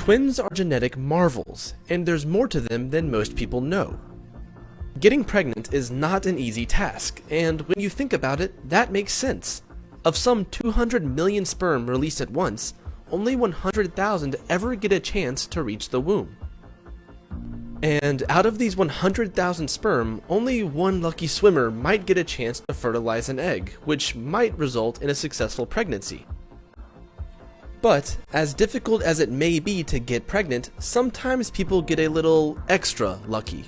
Twins are genetic marvels, and there's more to them than most people know. Getting pregnant is not an easy task, and when you think about it, that makes sense. Of some 200 million sperm released at once, only 100,000 ever get a chance to reach the womb. And out of these 100,000 sperm, only one lucky swimmer might get a chance to fertilize an egg, which might result in a successful pregnancy. But, as difficult as it may be to get pregnant, sometimes people get a little extra lucky.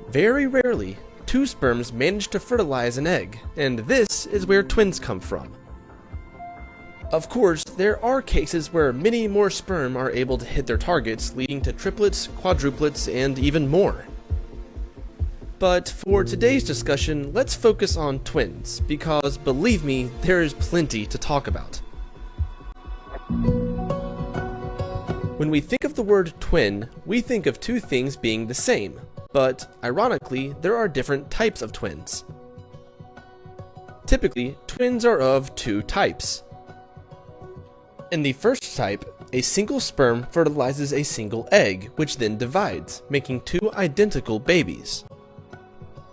Very rarely, two sperms manage to fertilize an egg, and this is where twins come from. Of course, there are cases where many more sperm are able to hit their targets, leading to triplets, quadruplets, and even more. But for today's discussion, let's focus on twins, because believe me, there is plenty to talk about. When we think of the word twin, we think of two things being the same, but ironically, there are different types of twins. Typically, twins are of two types. In the first type, a single sperm fertilizes a single egg, which then divides, making two identical babies.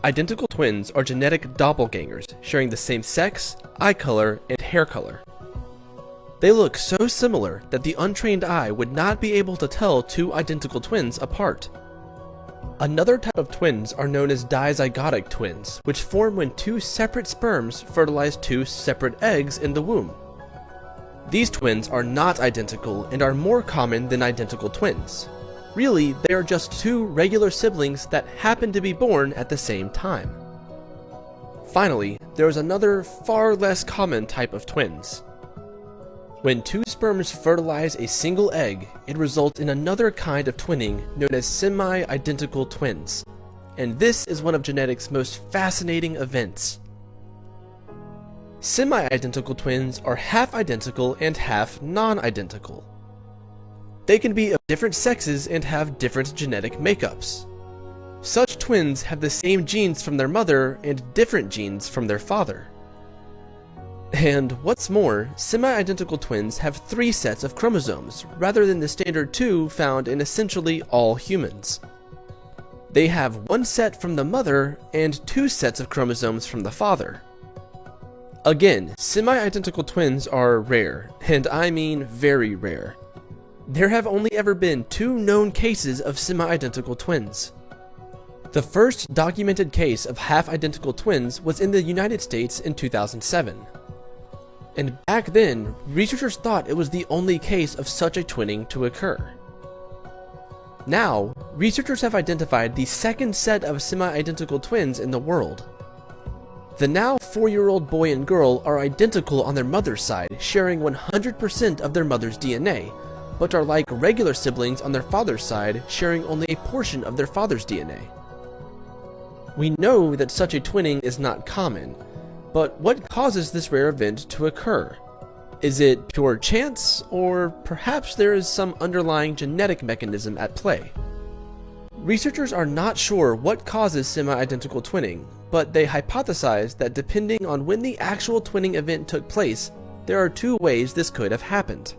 Identical twins are genetic doppelgangers, sharing the same sex, eye color, and hair color. They look so similar that the untrained eye would not be able to tell two identical twins apart. Another type of twins are known as dizygotic twins, which form when two separate sperms fertilize two separate eggs in the womb. These twins are not identical and are more common than identical twins. Really, they are just two regular siblings that happen to be born at the same time. Finally, there is another far less common type of twins. When two sperms fertilize a single egg, it results in another kind of twinning known as semi-identical twins, and this is one of genetics' most fascinating events. Semi-identical twins are half identical and half non-identical. They can be of different sexes and have different genetic makeups. Such twins have the same genes from their mother and different genes from their father. And what's more, semi-identical twins have 3 sets of chromosomes, rather than the standard 2 found in essentially all humans. They have 1 set from the mother and 2 sets of chromosomes from the father. Again, semi-identical twins are rare, and I mean very rare. There have only ever been 2 known cases of semi-identical twins. The first documented case of half-identical twins was in the United States in 2007. And back then, researchers thought it was the only case of such a twinning to occur. Now, researchers have identified the second set of semi-identical twins in the world. The now 4-year-old boy and girl are identical on their mother's side, sharing 100% of their mother's DNA, but are like regular siblings on their father's side, sharing only a portion of their father's DNA. We know that such a twinning is not common, but what causes this rare event to occur? Is it pure chance, or perhaps there is some underlying genetic mechanism at play? Researchers are not sure what causes semi-identical twinning, but they hypothesize that depending on when the actual twinning event took place, there are 2 ways this could have happened.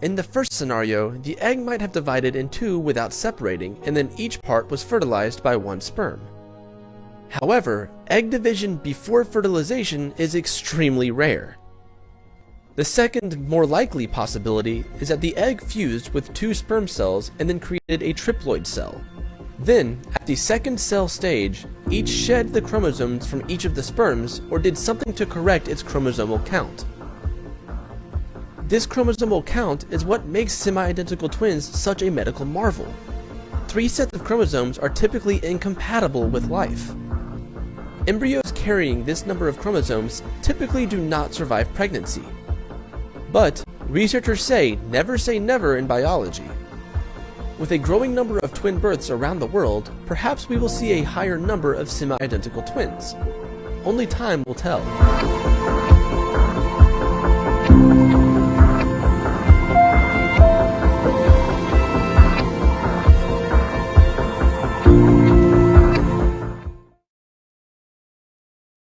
In the first scenario, the egg might have divided in 2 without separating, and then each part was fertilized by 1 sperm. However, egg division before fertilization is extremely rare. The second, more likely possibility is that the egg fused with 2 sperm cells and then created a triploid cell. Then, at the second cell stage, each shed the chromosomes from each of the sperms or did something to correct its chromosomal count. This chromosomal count is what makes semi-identical twins such a medical marvel. 3 sets of chromosomes are typically incompatible with life. Embryos carrying this number of chromosomes typically do not survive pregnancy. But researchers say never in biology. With a growing number of twin births around the world, perhaps we will see a higher number of semi-identical twins. Only time will tell.